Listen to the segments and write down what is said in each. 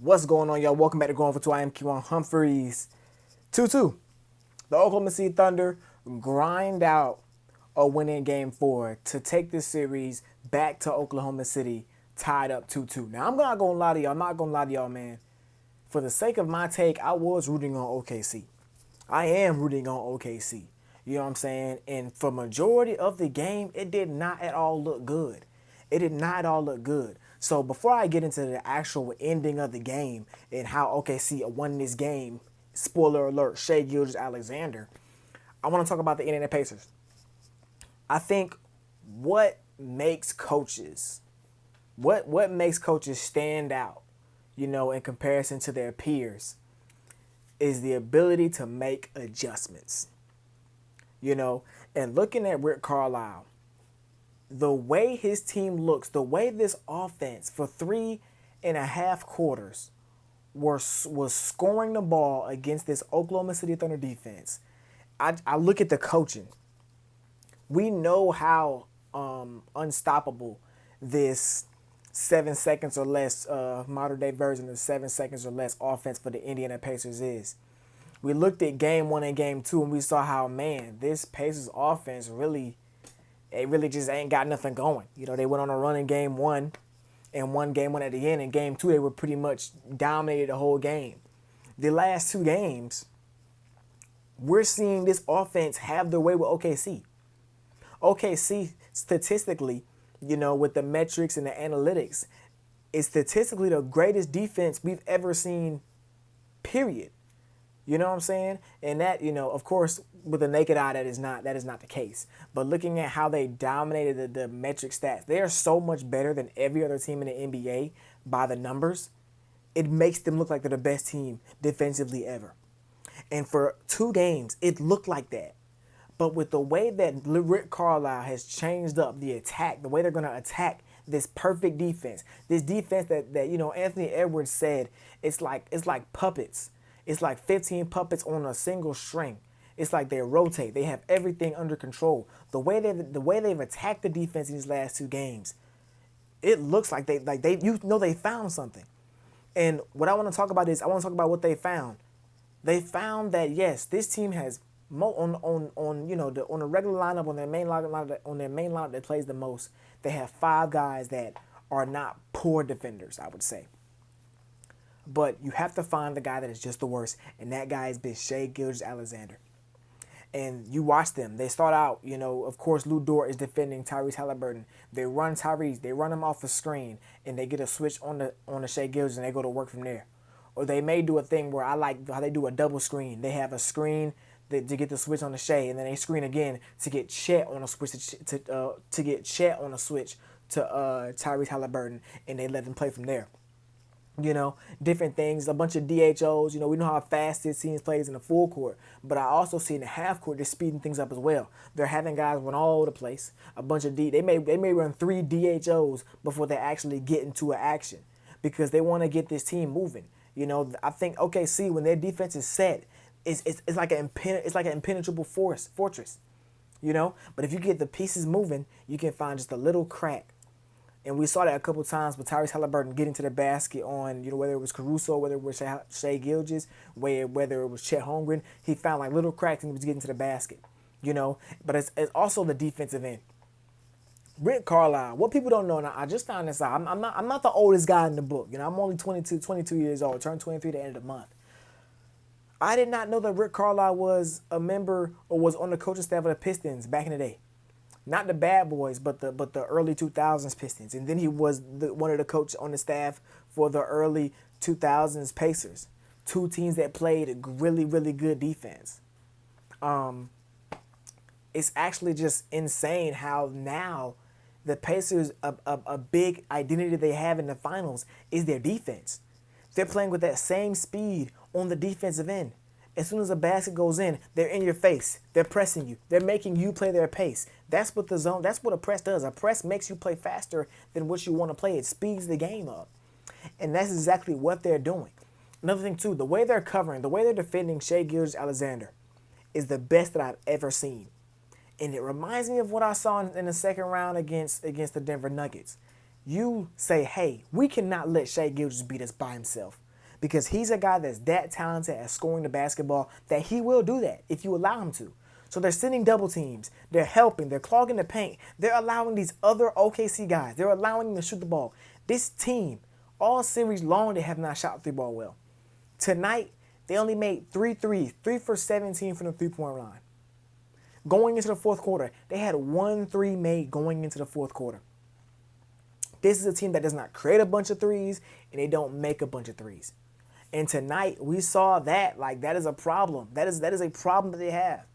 What's going on, y'all? Welcome back to Going for Two. I am Q1 Humphreys. 2-2. The Oklahoma City Thunder grind out a win in Game 4 to take this series back to Oklahoma City, tied up 2-2. Now, I'm not going to lie to y'all. I'm not going to lie to y'all, man. For the sake of my take, I was rooting on OKC. I am rooting on OKC. You know what I'm saying? And for majority of the game, it did not at all look good. It did not at all look good. So before I get into the actual ending of the game and how OKC won this game, spoiler alert, Shai Gilgeous-Alexander, I want to talk about the Indiana Pacers. I think what makes coaches stand out, in comparison to their peers, is the ability to make adjustments. And looking at Rick Carlisle, the way his team looks, the way this offense for 3.5 quarters was scoring the ball against this Oklahoma City Thunder defense. I look at the coaching. We know how unstoppable this 7 seconds or less modern day version of 7 seconds or less offense for the Indiana Pacers is. We looked at Game 1 and Game 2 and we saw how, man, this Pacers offense really just ain't got nothing going. They went on a run in Game 1 and won Game 1 at the end. In Game 2, they were pretty much dominated the whole game. The last two games, we're seeing this offense have their way with OKC. OKC, statistically, with the metrics and the analytics, is statistically the greatest defense we've ever seen, period. You know what I'm saying? And that, of course, with the naked eye, that is not the case. But looking at how they dominated the metric stats, they are so much better than every other team in the NBA by the numbers. It makes them look like they're the best team defensively ever. And for 2 games, it looked like that. But with the way that Rick Carlisle has changed up the attack, the way they're going to attack this perfect defense, this defense that Anthony Edwards said, it's like puppets. It's like 15 puppets on a single string. It's like they rotate. They have everything under control. The way they've attacked the defense in these last 2 games, it looks like they found something. And what I want to talk about is what they found. They found that yes, this team has on the regular lineup, on their main lineup that plays the most, they have 5 guys that are not poor defenders, I would say. But you have to find the guy that is just the worst, and that guy has been Shai Gilgeous-Alexander. And you watch them. They start out, of course, Lou Dort is defending Tyrese Haliburton. They run Tyrese. They run him off the screen, and they get a switch on the Shai Gilgeous, and they go to work from there. Or they may do a thing where I like how they do a double screen. They have a screen to get the switch on the Shai, and then they screen again to get Chet on a switch to Tyrese Haliburton, and they let them play from there. Different things, a bunch of DHOs. We know how fast this team plays in the full court, but I also see in the half court they're speeding things up as well. They're having guys run all over the place. A bunch of they may run 3 DHOs before they actually get into an action because they want to get this team moving. I think OKC, when their defense is set, it's like an impenetrable fortress. But if you get the pieces moving, you can find just a little crack. And we saw that a couple times with Tyrese Haliburton getting to the basket on, whether it was Caruso, whether it was Shai Gilgeous, whether it was Chet Holmgren. He found like little cracks and he was getting to the basket, But it's also the defensive end. Rick Carlisle, what people don't know, and I just found this out. I'm not the oldest guy in the book. I'm only 22 years old, turned 23 at the end of the month. I did not know that Rick Carlisle was a member or was on the coaching staff of the Pistons back in the day. Not the bad boys, but the early 2000s Pistons. And then he was one of the coaches on the staff for the early 2000s Pacers. 2 teams that played a really, really good defense. It's actually just insane how now the Pacers, a big identity they have in the finals is their defense. They're playing with that same speed on the defensive end. As soon as a basket goes in, they're in your face. They're pressing you. They're making you play their pace. That's what a press does. A press makes you play faster than what you want to play. It speeds the game up. And that's exactly what they're doing. Another thing, too, the way they're covering, the way they're defending Shai Gilgeous-Alexander is the best that I've ever seen. And it reminds me of what I saw in the second round against the Denver Nuggets. You say, hey, we cannot let Shai Gilgeous beat us by himself. because he's a guy that's that talented at scoring the basketball that he will do that if you allow him to. So they're sending double teams. They're helping. They're clogging the paint. They're allowing these other OKC guys. They're allowing them to shoot the ball. This team, all series long, they have not shot the ball well. Tonight, they only made 3 threes, 3 for 17 from the three-point line. Going into the fourth quarter, they had 1 3 made going into the fourth quarter. This is a team that does not create a bunch of threes, and they don't make a bunch of threes. And tonight, we saw that. Like, that is a problem. That is a problem that they have.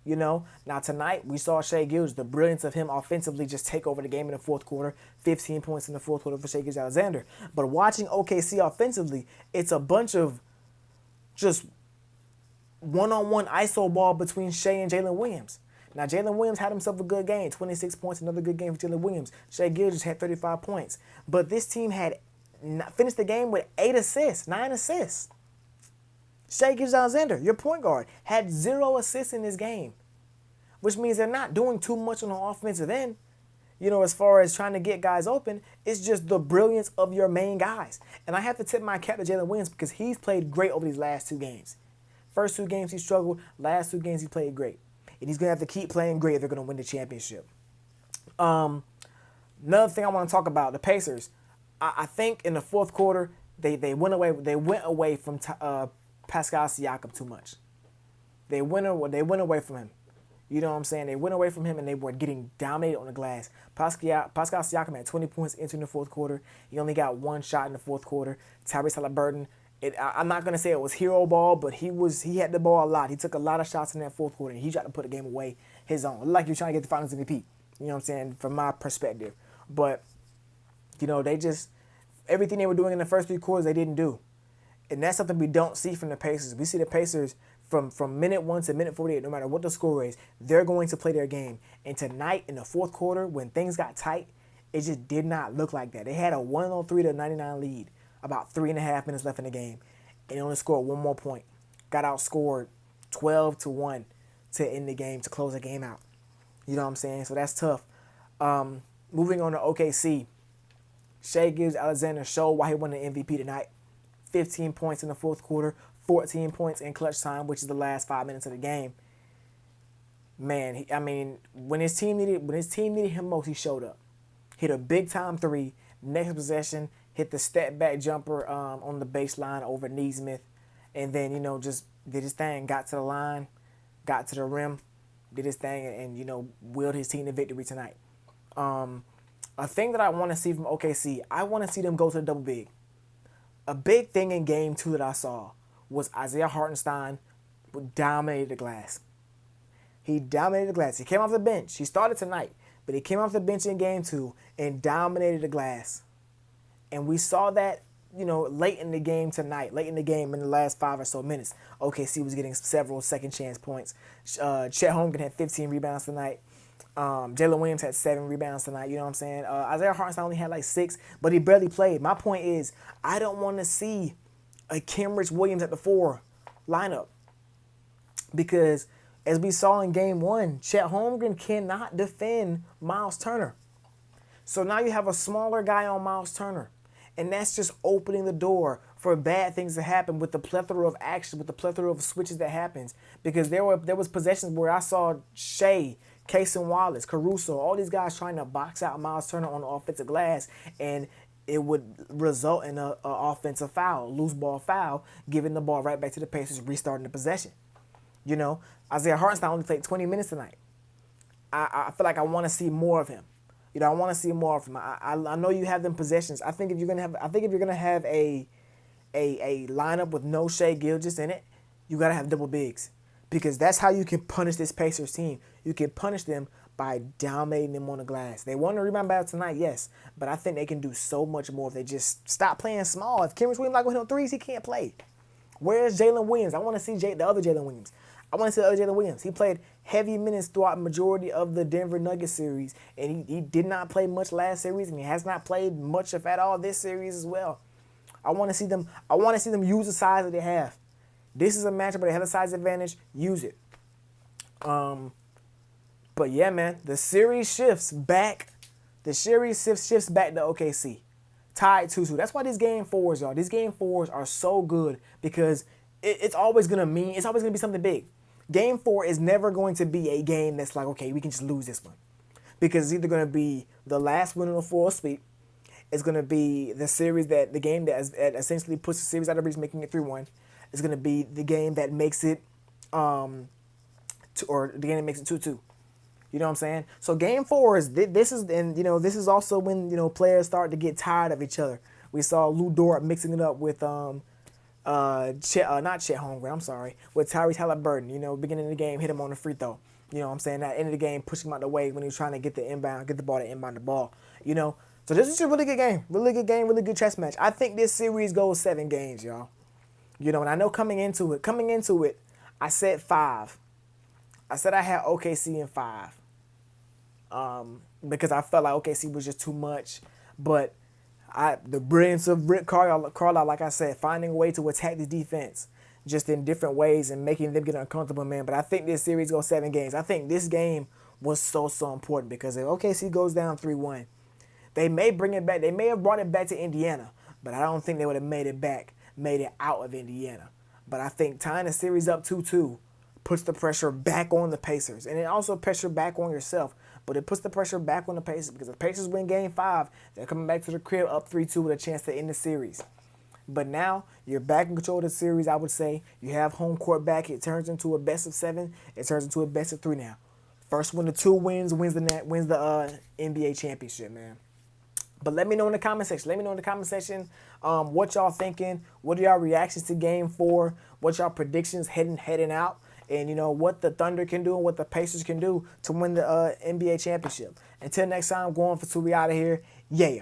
You know, now tonight we saw Shai Gilgeous, the brilliance of him offensively, just take over the game in the fourth quarter. 15 points in the fourth quarter for Shai Gilgeous-Alexander. But watching OKC offensively, it's a bunch of just one-on-one ISO ball between Shai and Jalen Williams. Now, Jalen Williams had himself a good game, 26 points, another good game for Jalen Williams. Shai Gilgeous had 35 points. But this team had finished the game with 8 assists, 9 assists. Shai Gilgeous-Alexander, your point guard, had 0 assists in this game, which means they're not doing too much on the offensive end, you know, as far as trying to get guys open. It's just the brilliance of your main guys. And I have to tip my cap to Jalen Williams because he's played great over these last 2 games. First 2 games he struggled, last 2 games he played great. And he's going to have to keep playing great if they're going to win the championship. Another thing I want to talk about, the Pacers. I think in the fourth quarter, they went away from Pascal Siakam too much. They went away from him. You know what I'm saying? They went away from him and they were getting dominated on the glass. Pascal Siakam had 20 points entering the fourth quarter. He only got 1 shot in the fourth quarter. Tyrese Haliburton, I'm not going to say it was hero ball, but he had the ball a lot. He took a lot of shots in that fourth quarter, and he tried to put the game away his own. Like he was trying to get the finals MVP. You know what I'm saying? From my perspective. But, you know, everything they were doing in the first 3 quarters, they didn't do. And that's something we don't see from the Pacers. We see the Pacers from minute 1 to minute 48, no matter what the score is, they're going to play their game. And tonight in the fourth quarter, when things got tight, it just did not look like that. They had a 103 to 99 lead, about 3.5 minutes left in the game, and they only scored 1 more point. Got outscored 12-1 to end the game, to close the game out. You know what I'm saying? So that's tough. Moving on to OKC, Shai Gilgeous-Alexander showed why he won the MVP tonight. 15 points in the fourth quarter, 14 points in clutch time, which is the last 5 minutes of the game. Man, when his team needed him most, he showed up. Hit a big time 3. Next possession, hit the step back jumper on the baseline over Neesmith, and then, you know, just did his thing. Got to the line, got to the rim, did his thing, and you know, willed his team to victory tonight. A thing that I want to see from OKC, I want to see them go to the double big. A big thing in game 2 that I saw was Isaiah Hartenstein dominated the glass. He dominated the glass. He came off the bench. He started tonight, but he came off the bench in game 2 and dominated the glass. And we saw that, you know, late in the game tonight, late in the game in the last 5 or so minutes. OKC was getting several second chance points. Chet Holmgren had 15 rebounds tonight. Jalen Williams had 7 rebounds tonight. You know what I'm saying? Isaiah Hartenstein only had like 6, but he barely played. My point is, I don't want to see a Kenrich Williams at the 4 lineup, because as we saw in game 1, Chet Holmgren cannot defend Miles Turner. So now you have a smaller guy on Miles Turner, and that's just opening the door for bad things to happen with the plethora of action, with the plethora of switches that happens. Because there was possessions where I saw Shai, Cason Wallace, Caruso, all these guys trying to box out Miles Turner on the offensive glass, and it would result in an offensive foul, loose ball foul, giving the ball right back to the Pacers, restarting the possession. You know, Isaiah Hartenstein only played 20 minutes tonight. I feel like I want to see more of him. You know, I want to see more of him. I know you have them possessions. I think if you're gonna have a lineup with no Shai Gilgeous in it, you gotta have double bigs, because that's how you can punish this Pacers team. You can punish them by dominating them on the glass. They won the rebound battle tonight, yes, but I think they can do so much more if they just stop playing small. If Kenrich Williams not going to hit on threes, he can't play. Where's Jalen Williams? I want to see the other Jalen Williams. I want to see the other Jalen Williams. He played heavy minutes throughout the majority of the Denver Nuggets series, and he did not play much last series, and he has not played much, if at all, this series as well. I want to see them use the size that they have. This is a matchup where they have a size advantage. Use it. But yeah, man, the series shifts back. The series shifts back to OKC. tied 2-2. That's why these game fours, y'all. These game fours are so good because it's always gonna be something big. Game 4 is never going to be a game that's like, okay, we can just lose this one, because it's either gonna be the last win on a full sweep. It's gonna be the game that essentially puts the series out of reach, making it 3-1. It's gonna be the game that makes it, or the game that makes it 2-2. You know what I'm saying? So game 4 is this is also when players start to get tired of each other. We saw Lou Dort mixing it up with not Chet Holmgren, I'm sorry, with Tyrese Haliburton. Beginning of the game, hit him on the free throw. You know what I'm saying? At the end of the game, pushing him out the way when he was trying to get the ball to inbound the ball. So this is a really good game, really good chess match. I think this series goes 7 games, y'all. And I know coming into it, I said 5. I said I had OKC in 5. Because I felt like OKC was just too much. But the brilliance of Rick Carlisle, like I said, finding a way to attack the defense just in different ways and making them get uncomfortable, man. But I think this series goes 7 games. I think this game was so important because if OKC goes down 3-1, they may bring it back. They may have brought it back to Indiana, but I don't think they would have made it out of Indiana. But I think tying the series up 2-2 puts the pressure back on the Pacers. And it also pressure back on yourself. But it puts the pressure back on the Pacers because if the Pacers win Game 5, they're coming back to the crib up 3-2 with a chance to end the series. But now you're back in control of the series, I would say. You have home court back. It turns into a best of 7. It turns into a best of 3 now. First one to 2 wins the NBA championship, man. But let me know in the comment section. What y'all thinking. What are y'all reactions to Game 4? What y'all predictions heading out? And what the Thunder can do and what the Pacers can do to win the NBA championship. Until next time, going for 2, we out of here. Yeah.